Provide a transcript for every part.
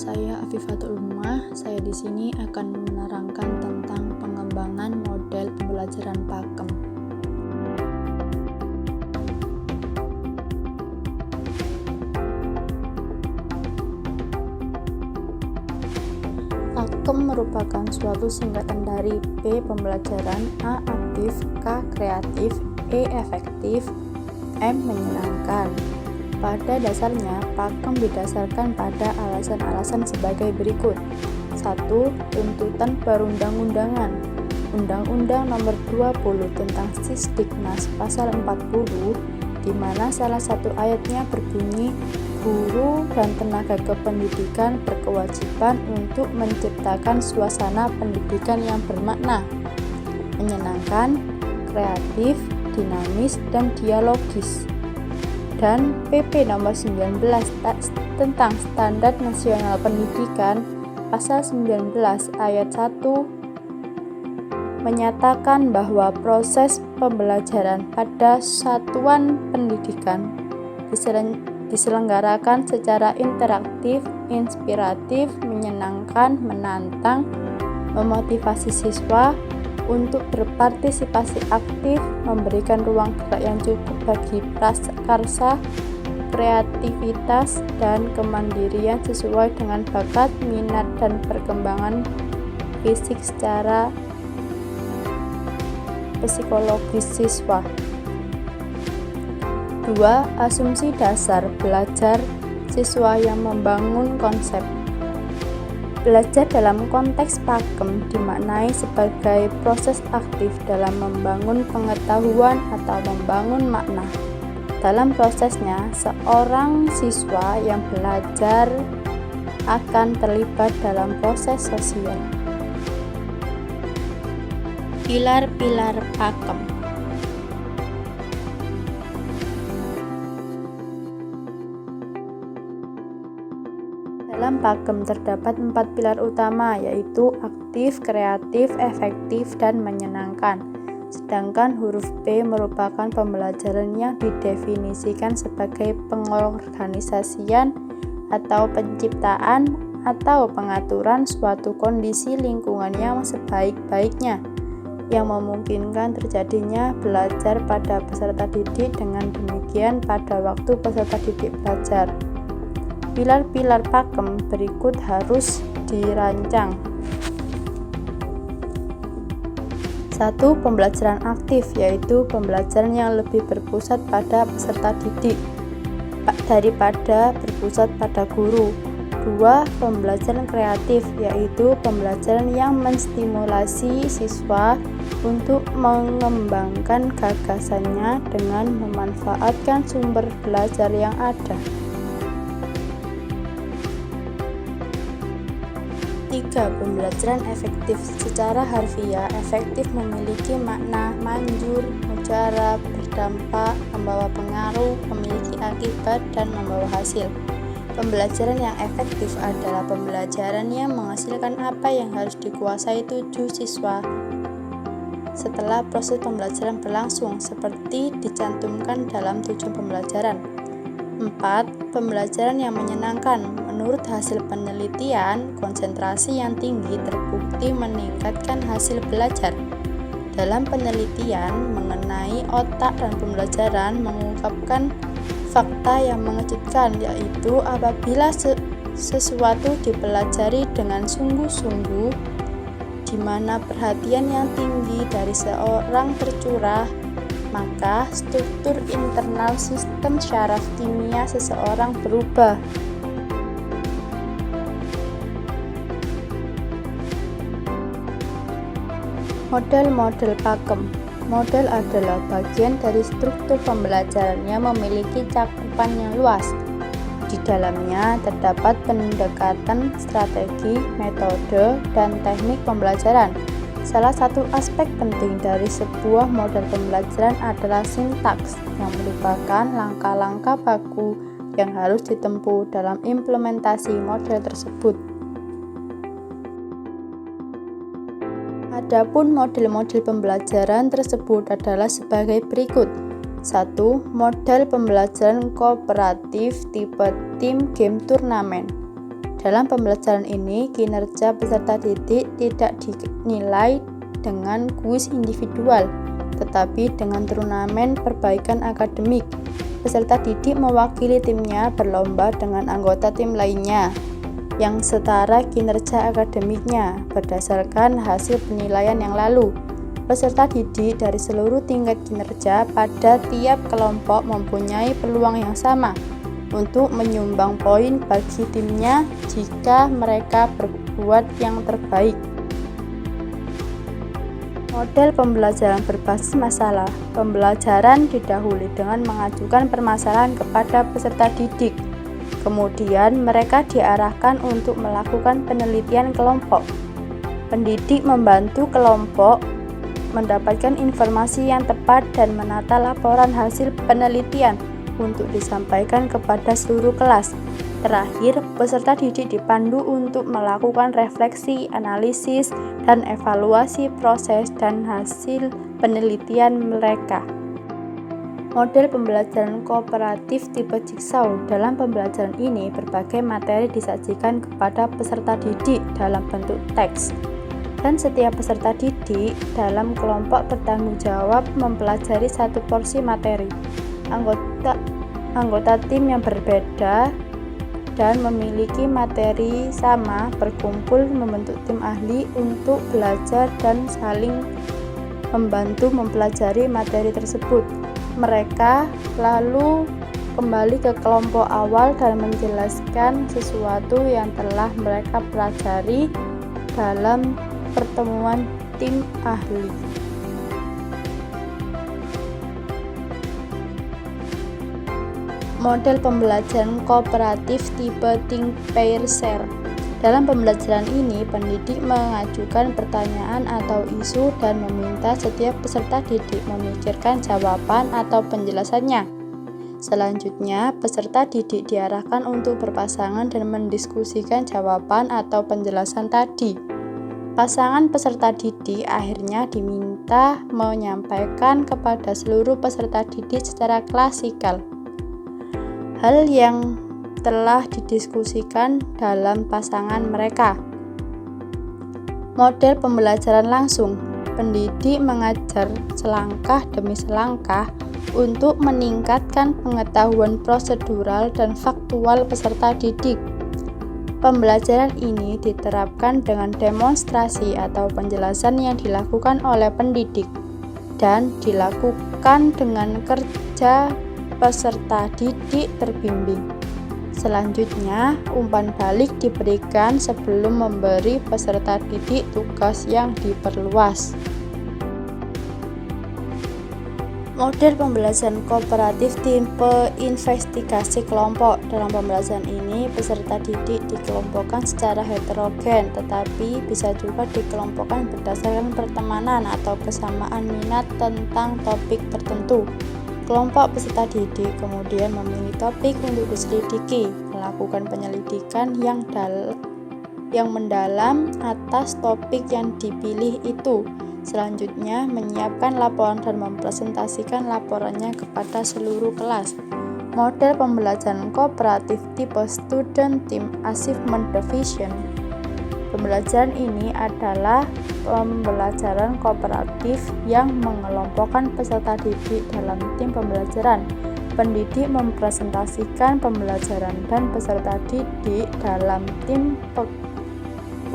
Saya Afifatul Humah. Saya di sini akan menerangkan tentang pengembangan model pembelajaran pakem. Pakem merupakan suatu singkatan dari P. Pembelajaran, A. Aktif, K. Kreatif, E. Efektif, M. Menyenangkan. Pada dasarnya, pakem didasarkan pada alasan-alasan sebagai berikut. 1. Tuntutan perundang-undangan. Undang-Undang Nomor 20 tentang Sisdiknas Pasal 40, di mana salah satu ayatnya berbunyi, guru dan tenaga kependidikan berkewajiban untuk menciptakan suasana pendidikan yang bermakna, menyenangkan, kreatif, dinamis, dan dialogis. Dan PP nomor 19 tentang Standar Nasional Pendidikan Pasal 19 ayat 1 menyatakan bahwa proses pembelajaran pada satuan pendidikan diselenggarakan secara interaktif, inspiratif, menyenangkan, menantang, memotivasi siswa untuk berpartisipasi aktif, memberikan ruang gerak yang cukup bagi prakarsa, kreativitas, dan kemandirian sesuai dengan bakat, minat, dan perkembangan fisik secara psikologis siswa. 2. Asumsi dasar belajar siswa yang membangun konsep. Belajar dalam konteks pakem dimaknai sebagai proses aktif dalam membangun pengetahuan atau membangun makna. Dalam prosesnya, seorang siswa yang belajar akan terlibat dalam proses sosial. Pilar-pilar pakem. Dalam pakem terdapat 4 pilar utama, yaitu aktif, kreatif, efektif, dan menyenangkan. Sedangkan huruf P merupakan pembelajaran yang didefinisikan sebagai pengorganisasian atau penciptaan atau pengaturan suatu kondisi lingkungan yang sebaik-baiknya, yang memungkinkan terjadinya belajar pada peserta didik. Dengan demikian, pada waktu peserta didik belajar, pilar-pilar pakem berikut harus dirancang. 1. Pembelajaran aktif, yaitu pembelajaran yang lebih berpusat pada peserta didik daripada berpusat pada guru. 2. Pembelajaran kreatif, yaitu pembelajaran yang menstimulasi siswa untuk mengembangkan gagasannya dengan memanfaatkan sumber belajar yang ada. 3. Pembelajaran efektif. Secara harfiah, efektif memiliki makna manjur, mujarab, berdampak, membawa pengaruh, memiliki akibat, dan membawa hasil. Pembelajaran yang efektif adalah pembelajaran yang menghasilkan apa yang harus dikuasai tujuh siswa setelah proses pembelajaran berlangsung, seperti dicantumkan dalam tujuan pembelajaran. 4. Pembelajaran yang menyenangkan. Menurut hasil penelitian, konsentrasi yang tinggi terbukti meningkatkan hasil belajar. Dalam penelitian mengenai otak dan pembelajaran mengungkapkan fakta yang mengejutkan, yaitu apabila sesuatu dipelajari dengan sungguh-sungguh, di mana perhatian yang tinggi dari seorang tercurah, maka struktur internal sistem syaraf kimia seseorang berubah. Model-model pakem. Model adalah bagian dari struktur pembelajaran yang memiliki cakupan yang luas. Di dalamnya terdapat pendekatan strategi, metode, dan teknik pembelajaran. Salah satu aspek penting dari sebuah model pembelajaran adalah sintaks, yang merupakan langkah-langkah baku yang harus ditempuh dalam implementasi model tersebut. Adapun model-model pembelajaran tersebut adalah sebagai berikut. 1. Model pembelajaran kooperatif tipe tim game turnamen. Dalam pembelajaran ini, kinerja peserta didik tidak dinilai dengan kuis individual, tetapi dengan turnamen perbaikan akademik. Peserta didik mewakili timnya berlomba dengan anggota tim lainnya yang setara kinerja akademiknya berdasarkan hasil penilaian yang lalu. Peserta didik dari seluruh tingkat kinerja pada tiap kelompok mempunyai peluang yang sama untuk menyumbang poin bagi timnya jika mereka berbuat yang terbaik. Model pembelajaran berbasis masalah. Pembelajaran didahului dengan mengajukan permasalahan kepada peserta didik. Kemudian mereka diarahkan untuk melakukan penelitian kelompok. Pendidik membantu kelompok mendapatkan informasi yang tepat dan menata laporan hasil penelitian untuk disampaikan kepada seluruh kelas. Terakhir, peserta didik dipandu untuk melakukan refleksi, analisis, dan evaluasi proses dan hasil penelitian mereka. Model pembelajaran kooperatif tipe jigsaw. Dalam pembelajaran ini, berbagai materi disajikan kepada peserta didik dalam bentuk teks. Dan setiap peserta didik dalam kelompok bertanggung jawab mempelajari satu porsi materi. Anggota tim yang berbeda dan memiliki materi sama berkumpul membentuk tim ahli untuk belajar dan saling membantu mempelajari materi tersebut. Mereka lalu kembali ke kelompok awal dan menjelaskan sesuatu yang telah mereka pelajari dalam pertemuan tim ahli. Model pembelajaran kooperatif tipe think, pair, share. Dalam pembelajaran ini, pendidik mengajukan pertanyaan atau isu dan meminta setiap peserta didik memikirkan jawaban atau penjelasannya. Selanjutnya, peserta didik diarahkan untuk berpasangan dan mendiskusikan jawaban atau penjelasan tadi. Pasangan peserta didik akhirnya diminta menyampaikan kepada seluruh peserta didik secara klasikal hal yang telah didiskusikan dalam pasangan mereka. Model pembelajaran langsung. Pendidik mengajar selangkah demi selangkah untuk meningkatkan pengetahuan prosedural dan faktual peserta didik. Pembelajaran ini diterapkan dengan demonstrasi atau penjelasan yang dilakukan oleh pendidik dan dilakukan dengan kerja peserta didik terbimbing. Selanjutnya, umpan balik diberikan sebelum memberi peserta didik tugas yang diperluas. Model pembelajaran kooperatif tipe investigasi kelompok. Dalam pembelajaran ini, peserta didik dikelompokkan secara heterogen, tetapi bisa juga dikelompokkan berdasarkan pertemanan atau kesamaan minat tentang topik tertentu. Kelompok peserta didik kemudian memilih topik untuk diselidiki, melakukan penyelidikan yang mendalam atas topik yang dipilih itu. Selanjutnya, menyiapkan laporan dan mempresentasikan laporannya kepada seluruh kelas. Model pembelajaran kooperatif tipe Student Team Achievement Division. Pembelajaran ini adalah pembelajaran kooperatif yang mengelompokkan peserta didik dalam tim pembelajaran. Pendidik mempresentasikan pembelajaran dan peserta didik dalam tim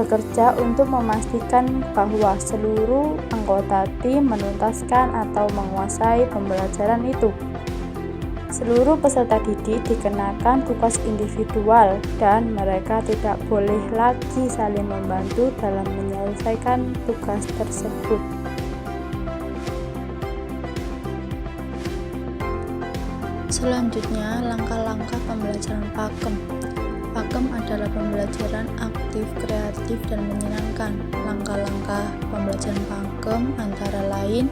bekerja untuk memastikan bahwa seluruh anggota tim menuntaskan atau menguasai pembelajaran itu. Seluruh peserta didik dikenakan tugas individual dan mereka tidak boleh lagi saling membantu dalam menyelesaikan tugas tersebut. Selanjutnya, langkah-langkah pembelajaran pakem. Pakem adalah pembelajaran aktif, kreatif, dan menyenangkan. Langkah-langkah pembelajaran pakem antara lain: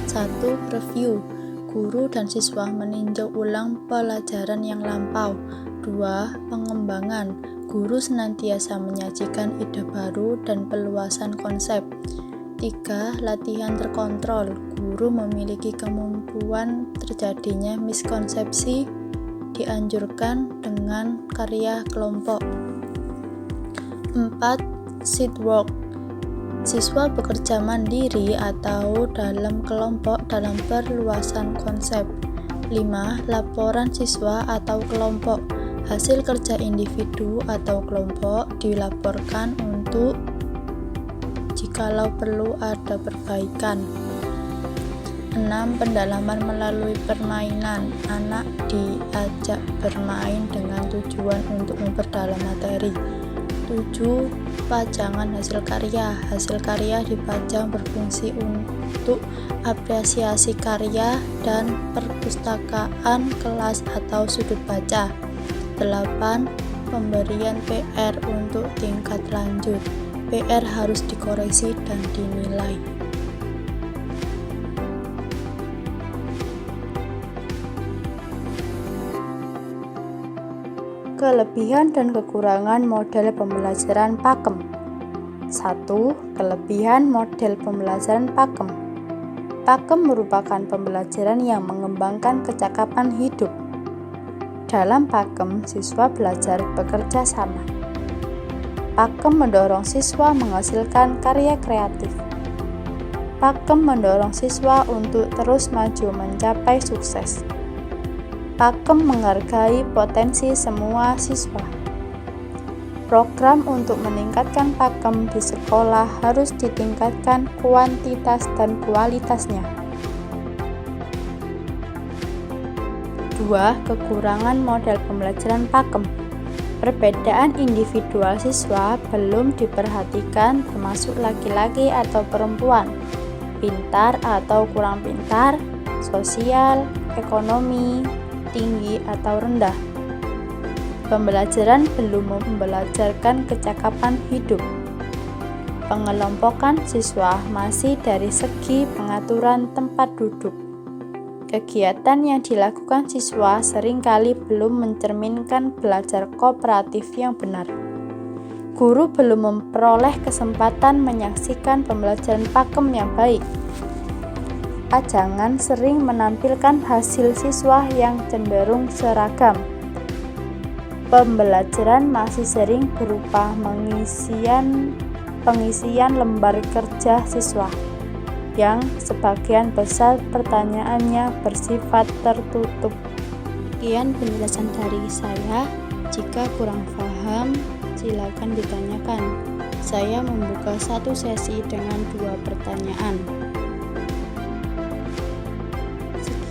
1. Review. Guru dan siswa meninjau ulang pelajaran yang lampau. 2. Pengembangan. Guru senantiasa menyajikan ide baru dan peluasan konsep. 3. Latihan terkontrol. Guru memiliki kemampuan terjadinya miskonsepsi, dianjurkan dengan karya kelompok. 4. Seat work. Siswa bekerja mandiri atau dalam kelompok dalam perluasan konsep. 5. Laporan siswa atau kelompok. Hasil kerja individu atau kelompok dilaporkan untuk jikalau perlu ada perbaikan. 6. Pendalaman melalui permainan. Anak diajak bermain dengan tujuan untuk memperdalam materi. 7. Pajangan hasil karya. Hasil karya dipajang berfungsi untuk apresiasi karya dan perpustakaan kelas atau sudut baca. 8. Pemberian PR untuk tingkat lanjut. PR harus dikoreksi dan dinilai. Kelebihan dan kekurangan model pembelajaran Pakem. 1. Kelebihan model pembelajaran Pakem. Pakem merupakan pembelajaran yang mengembangkan kecakapan hidup. Dalam Pakem, siswa belajar bekerja sama. Pakem mendorong siswa menghasilkan karya kreatif. Pakem mendorong siswa untuk terus maju mencapai sukses. Pakem menghargai potensi semua siswa. Program untuk meningkatkan Pakem di sekolah harus ditingkatkan kuantitas dan kualitasnya. 2. Kekurangan model pembelajaran Pakem. Perbedaan individual siswa belum diperhatikan, termasuk laki-laki atau perempuan, pintar atau kurang pintar, sosial, ekonomi, tinggi atau rendah. Pembelajaran belum membelajarkan kecakapan hidup. Pengelompokan siswa masih dari segi pengaturan tempat duduk. Kegiatan yang dilakukan siswa seringkali belum mencerminkan belajar kooperatif yang benar. Guru belum memperoleh kesempatan menyaksikan pembelajaran Pakem yang baik. Pajangan sering menampilkan hasil siswa yang cenderung seragam. Pembelajaran masih sering berupa pengisian lembar kerja siswa, yang sebagian besar pertanyaannya bersifat tertutup. Sekian penjelasan dari saya. Jika kurang paham, silakan ditanyakan. Saya membuka satu sesi dengan 2 pertanyaan.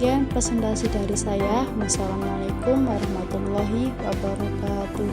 Sekian presentasi dari saya. Wassalamualaikum warahmatullahi wabarakatuh.